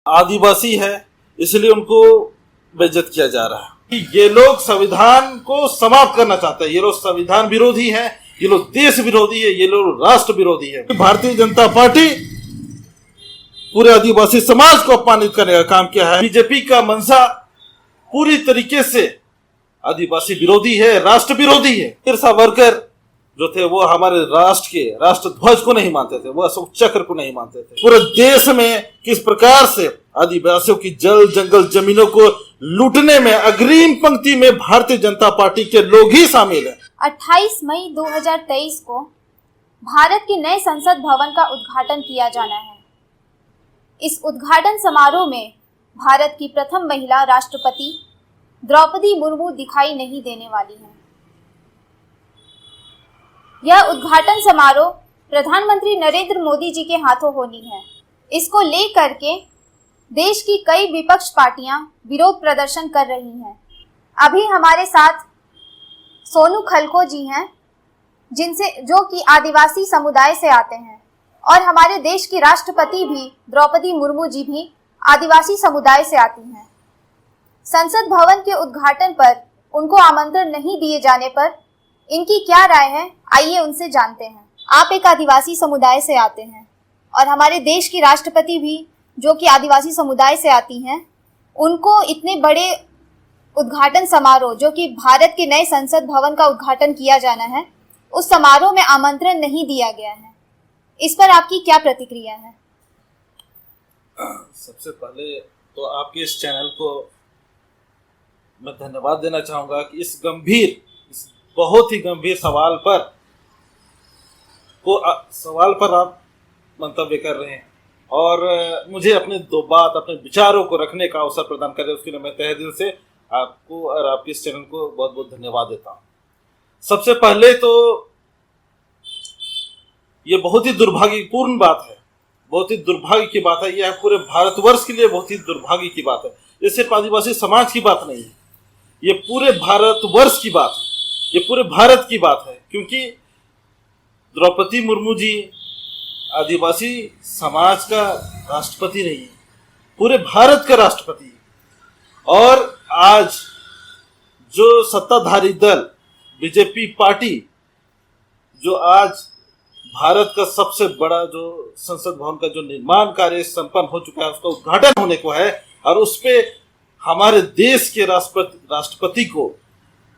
आदिवासी है इसलिए उनको बेइज्जत किया जा रहा है। ये लोग संविधान को समाप्त करना चाहते हैं, ये लोग संविधान विरोधी हैं, ये लोग देश विरोधी है, ये लोग राष्ट्र विरोधी है। भारतीय जनता पार्टी पूरे आदिवासी समाज को अपमानित करने का काम किया है। बीजेपी का मंशा पूरी तरीके से आदिवासी विरोधी है, राष्ट्र विरोधी है। वीर सावरकर जो थे वो हमारे राष्ट्र के राष्ट्रध्वज को नहीं मानते थे, वो अशोक चक्र को नहीं मानते थे। पूरे देश में किस प्रकार से आदिवासियों की जल जंगल जमीनों को लूटने में अग्रिम पंक्ति में भारतीय जनता पार्टी के लोग ही शामिल हैं। 28 मई 2023 को भारत के नए संसद भवन का उद्घाटन किया जाना है। इस उद्घाटन समारोह में भारत की प्रथम महिला राष्ट्रपति द्रौपदी मुर्मू दिखाई नहीं देने वाली हैं। यह उद्घाटन समारोह प्रधानमंत्री नरेंद्र मोदी जी के हाथों होनी है। इसको लेकर के देश की कई विपक्ष पार्टियां विरोध प्रदर्शन कर रही हैं। अभी हमारे साथ सोनू खलको जी हैं, जो कि आदिवासी समुदाय से आते हैं, और हमारे देश की राष्ट्रपति भी द्रौपदी मुर्मू जी भी आदिवासी समुदाय से आती हैं। संसद भवन के उद्घाटन पर उनको आमंत्रण नहीं दिए जाने पर इनकी क्या राय है, आइए उनसे जानते हैं। आप एक आदिवासी समुदाय से आते हैं और हमारे देश की राष्ट्रपति भी जो कि आदिवासी समुदाय से आती हैं, उनको इतने बड़े उद्घाटन समारोह जो कि भारत के नए संसद भवन का उद्घाटन किया जाना है, उस समारोह में आमंत्रण नहीं दिया गया है। इस पर आपकी क्या प्रतिक्रिया है? सबसे पहले तो आपके इस चैनल को मैं धन्यवाद देना चाहूँगा कि इस बहुत ही गंभीर सवाल पर आप मंतव्य कर रहे हैं और मुझे अपने अपने विचारों को रखने का अवसर प्रदान कर रहे हैं। उसके लिए मैं तहे दिल से आपको और आपके इस चैनल को बहुत बहुत धन्यवाद देता हूँ। सबसे पहले तो ये बहुत ही दुर्भाग्यपूर्ण बात है, बहुत ही दुर्भाग्य की बात है। यह पूरे भारतवर्ष के लिए बहुत ही दुर्भाग्य की बात है। ये सिर्फ आदिवासी समाज की बात नहीं है, ये पूरे भारतवर्ष की बात है, ये पूरे भारत की बात है। क्योंकि द्रौपदी मुर्मू जी आदिवासी समाज का राष्ट्रपति नहीं है, पूरे भारत का राष्ट्रपति है। और आज जो सत्ताधारी दल बीजेपी पार्टी जो आज भारत का सबसे बड़ा जो संसद भवन का जो निर्माण कार्य संपन्न हो चुका है, उसका उद्घाटन होने को है, और उस पे हमारे देश के राष्ट्रपति को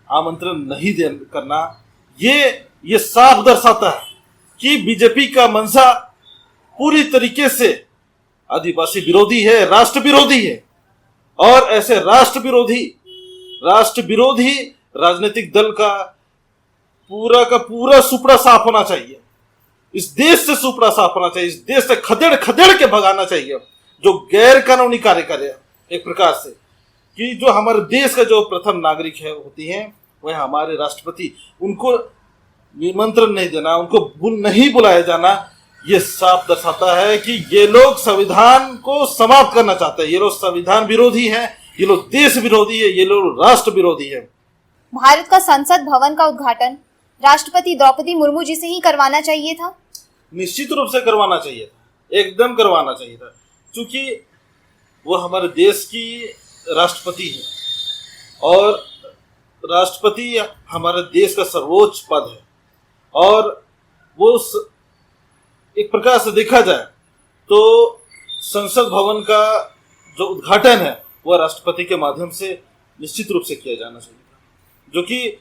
आमंत्रण नहीं करना, ये साफ दर्शाता है कि बीजेपी का मंशा पूरी तरीके से आदिवासी विरोधी है, राष्ट्र विरोधी है। और ऐसे राष्ट्र विरोधी राजनीतिक दल का पूरा सुपड़ा साफ होना चाहिए। इस देश से सुपड़ा साफ होना चाहिए, इस देश से खदेड़ के भगाना चाहिए जो गैर कानूनी कार्य करे। एक प्रकार से कि जो हमारे देश का जो प्रथम नागरिक होती हैं वह हमारे राष्ट्रपति, उनको निमंत्रण नहीं देना, उनको नहीं बुलाया जाना, ये साफ दर्शाता है कि ये लोग संविधान को समाप्त करना चाहते हैं। ये लोग संविधान विरोधी हैं, ये लोग देश विरोधी है, ये लोग राष्ट्र विरोधी है। भारत का संसद भवन का उद्घाटन राष्ट्रपति द्रौपदी मुर्मू जी से ही करवाना चाहिए था। निश्चित रूप से करवाना चाहिए था, एकदम करवाना चाहिए था, क्योंकि वो हमारे देश की राष्ट्रपति है और राष्ट्रपति हमारे देश का सर्वोच्च पद है। और वो एक प्रकार से देखा जाए तो संसद भवन का जो उद्घाटन है वह राष्ट्रपति के माध्यम से निश्चित रूप से किया जाना चाहिए था, जो कि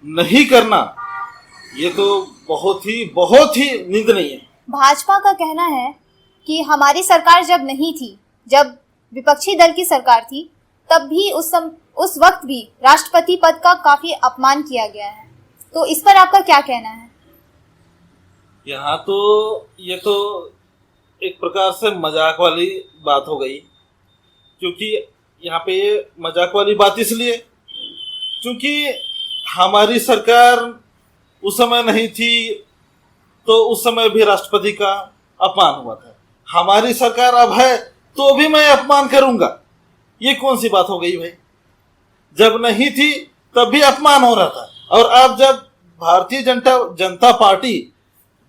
नहीं करना ये तो बहुत ही निंदनीय है। भाजपा का कहना है कि हमारी सरकार जब नहीं थी, जब विपक्षी दल की सरकार थी, तब भी उस वक्त भी राष्ट्रपति पद का काफी अपमान किया गया है। तो इस पर आपका क्या कहना है? यहाँ तो ये तो एक प्रकार से मजाक वाली बात हो गई, क्योंकि यहाँ पे ये मजाक वाली बात इसलिए क्योंकि हमारी सरकार उस समय नहीं थी तो उस समय भी राष्ट्रपति का अपमान हुआ था। हमारी सरकार अब है तो भी मैं अपमान करूंगा, ये कौन सी बात हो गई भाई? जब नहीं थी तब भी अपमान हो रहा था, और अब जब भारतीय जनता पार्टी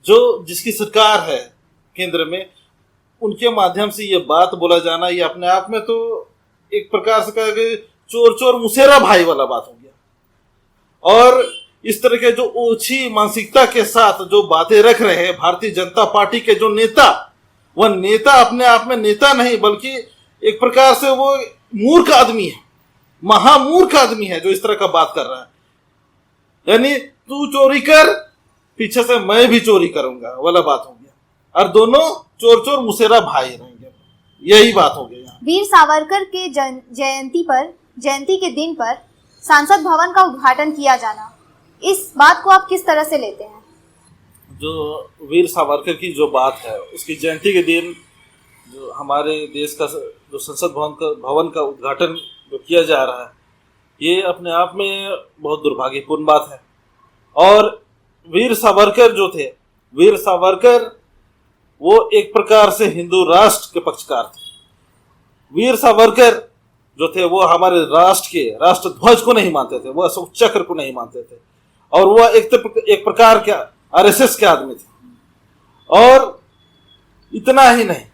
जिसकी सरकार है केंद्र में, उनके माध्यम से ये बात बोला जाना, ये अपने आप में तो एक प्रकार से कहा कि चोर चोर मुसेरा भाई वाला बात हो गया। और इस तरह के जो ओछी मानसिकता के साथ जो बातें रख रहे हैं भारतीय जनता पार्टी के जो नेता, वह नेता अपने आप में नेता नहीं बल्कि एक प्रकार से वो मूर्ख आदमी है, महामूर्ख आदमी है जो इस तरह का बात कर रहा है। यानी तू चोरी कर, पीछे से मैं भी चोरी करूंगा वाला बात हो गया, और दोनों चोर चोर मुसेरा भाई रहेंगे, यही बात हो गई। वीर सावरकर के जयंती के दिन पर संसद भवन का उद्घाटन किया जाना, इस बात को आप किस तरह से लेते हैं? जो वीर सावरकर की जो बात है, उसकी जयंती के दिन जो हमारे देश का जो संसद भवन का उद्घाटन जो किया जा रहा है, ये अपने आप में बहुत दुर्भाग्यपूर्ण बात है। और वीर सावरकर जो थे, वीर सावरकर वो एक प्रकार से हिंदू राष्ट्र के पक्षकार थे। वीर सावरकर जो थे वो हमारे राष्ट्र के राष्ट्र ध्वज को नहीं मानते थे, वो अशोक चक्र को नहीं मानते थे, और वह एक प्रकार के आरएसएस के आदमी थे। और इतना ही नहीं,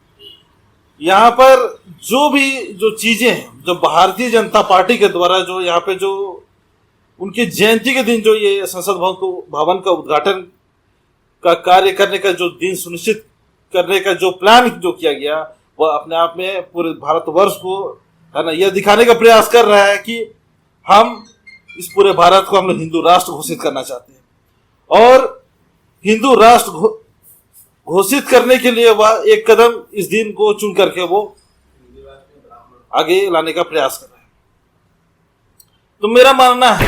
यहाँ पर जो चीजें हैं, जो भारतीय जनता पार्टी के द्वारा जो यहाँ पे जो उनकी जयंती के दिन जो ये संसद भवन का उद्घाटन का कार्य करने का जो दिन सुनिश्चित करने का जो प्लान जो किया गया, वह अपने आप में पूरे भारतवर्ष को है ना यह दिखाने का प्रयास कर रहा है कि हम इस पूरे भारत को हम लोग हिंदू राष्ट्र घोषित करना चाहते हैं। और हिंदू राष्ट्र घोषित करने के लिए वह एक कदम इस दिन को चुन करके वो आगे लाने का प्रयास कर रहे हैं। तो मेरा मानना है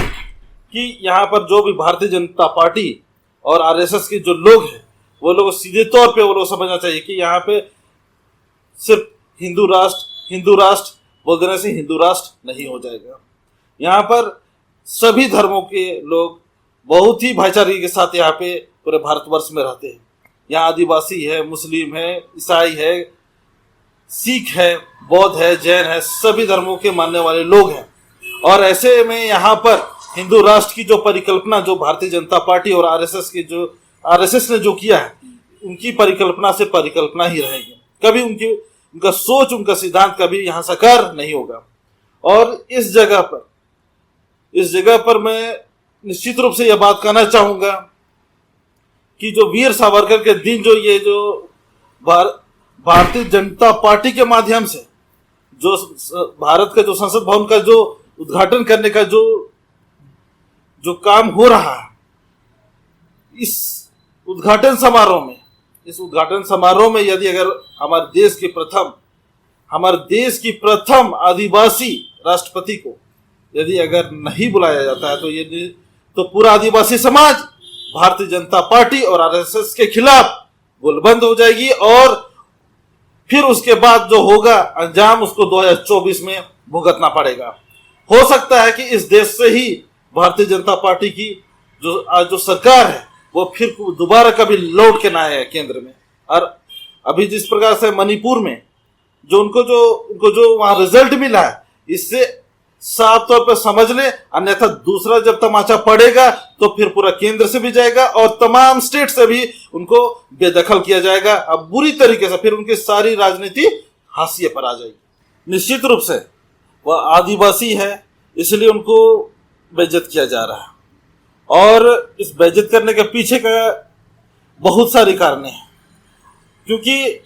कि यहाँ पर जो भी भारतीय जनता पार्टी और आरएसएस के जो लोग हैं, वो लोग सीधे तौर पे वो लोग समझना चाहिए कि यहाँ पे सिर्फ हिंदू राष्ट्र बोल देने से हिंदू राष्ट्र नहीं हो जाएगा। यहाँ पर सभी धर्मों के लोग बहुत ही भाईचारे के साथ यहाँ पे पूरे भारतवर्ष में रहते हैं। यहाँ आदिवासी है, मुस्लिम है, ईसाई है, सिख है, बौद्ध है, जैन है, सभी धर्मों के मानने वाले लोग हैं। और ऐसे में यहाँ पर हिंदू राष्ट्र की जो परिकल्पना जो भारतीय जनता पार्टी और आरएसएस ने जो किया है, उनकी परिकल्पना से परिकल्पना ही रहेगी। कभी उनका सोच, उनका सिद्धांत कभी यहाँ साकार नहीं होगा। और इस जगह पर मैं निश्चित रूप से यह बात कहना चाहूंगा कि जो वीर सावरकर के दिन जो भारतीय जनता पार्टी के माध्यम से जो भारत का जो संसद भवन का जो उद्घाटन करने का जो काम हो रहा है, इस उद्घाटन समारोह में यदि अगर हमारे देश की प्रथम आदिवासी राष्ट्रपति को यदि अगर नहीं बुलाया जाता है तो पूरा आदिवासी समाज भारतीय जनता पार्टी और आरएसएस के खिलाफ गोलबंद हो जाएगी। और फिर उसके बाद जो होगा अंजाम उसको 2024 में भुगतना पड़ेगा। हो सकता है कि इस देश से ही भारतीय जनता पार्टी की जो सरकार है वो फिर दोबारा कभी लौट के ना आए केंद्र में। और अभी जिस प्रकार से मणिपुर में उनको जो वहां रिजल्ट मिला है, इससे साफ तौर पर समझ ले, अन्यथा दूसरा जब तमाचा पड़ेगा तो फिर पूरा केंद्र से भी जाएगा और तमाम स्टेट से भी उनको बेदखल किया जाएगा। अब बुरी तरीके से फिर उनकी सारी राजनीति हाशिए पर आ जाएगी। निश्चित रूप से वह आदिवासी है, इसलिए उनको बेइज्जत किया जा रहा है। और इस बेइज्जत करने के पीछे का बहुत सारी कारण हैं, क्योंकि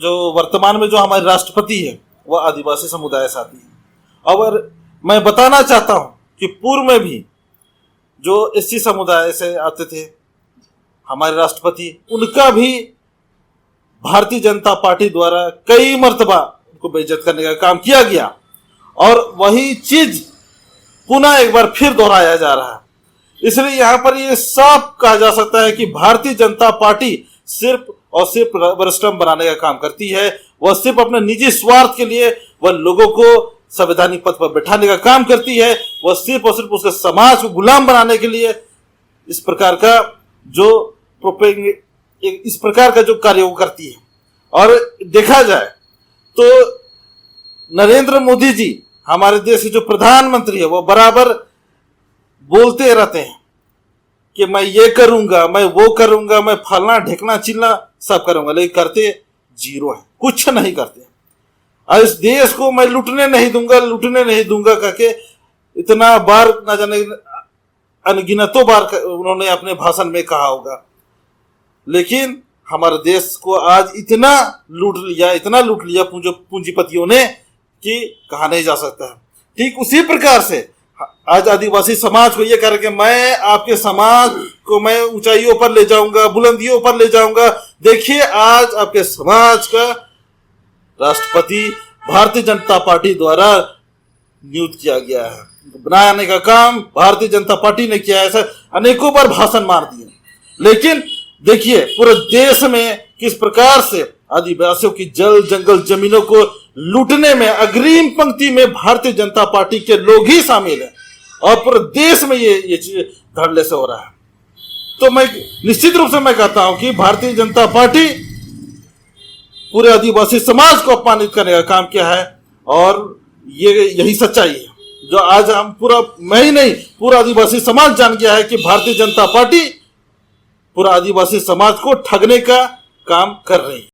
जो वर्तमान में जो हमारे राष्ट्रपति है वह आदिवासी समुदाय से आती है। और मैं बताना चाहता हूं कि पूर्व में भी जो एससी समुदाय से आते थे हमारे राष्ट्रपति, उनका भी भारतीय जनता पार्टी द्वारा कई मर्तबा उनको बेइज्जत करने का काम किया गया। और वही चीज पुनः एक बार फिर दोहराया जा रहा है। इसलिए यहाँ पर ये साफ कहा जा सकता है कि भारतीय जनता पार्टी सिर्फ और सिर्फ भ्रष्टम बनाने का काम करती है। वह सिर्फ अपने निजी स्वार्थ के लिए वह लोगों को संवैधानिक पद पर बैठाने का काम करती है। वह सिर्फ और सिर्फ उसके समाज को गुलाम बनाने के लिए इस प्रकार का जो कार्य वो करती है। और देखा जाए तो नरेंद्र मोदी जी हमारे देश के जो प्रधानमंत्री है, वो बराबर बोलते रहते हैं कि मैं ये करूंगा, मैं वो करूंगा, मैं फलना ढेकना चिलना सब करूंगा, लेकिन करते जीरो है, कुछ नहीं करते। और इस देश को मैं लूटने नहीं दूंगा करके इतना बार ना जाने अनगिनतों बार उन्होंने अपने भाषण में कहा होगा, लेकिन हमारे देश को आज इतना लूट लिया पूंजीपतियों ने कि कहा नहीं जा सकता है। ठीक उसी प्रकार से आज आदिवासी समाज को यह कह रहे कि मैं आपके समाज को मैं ऊंचाइयों पर ले जाऊंगा, बुलंदियों पर ले जाऊंगा। देखिए आज आपके समाज का राष्ट्रपति भारतीय जनता पार्टी द्वारा नियुक्त किया गया है, बनाने का काम भारतीय जनता पार्टी ने किया है। ऐसा अनेकों बार भाषण मार दिए, लेकिन देखिए पूरे देश में किस प्रकार से आदिवासियों की जल जंगल जमीनों को लूटने में अग्रिम पंक्ति में भारतीय जनता पार्टी के लोग ही शामिल हैं, और पूरे देश में ये चीज धड़ल्ले से हो रहा है। तो मैं निश्चित रूप से मैं कहता हूं कि भारतीय जनता पार्टी पूरे आदिवासी समाज को अपमानित करने का काम किया है, और यही सच्चाई है जो आज हम मैं ही नहीं पूरा आदिवासी समाज जान गया है कि भारतीय जनता पार्टी पूरा आदिवासी समाज को ठगने का काम कर रही है।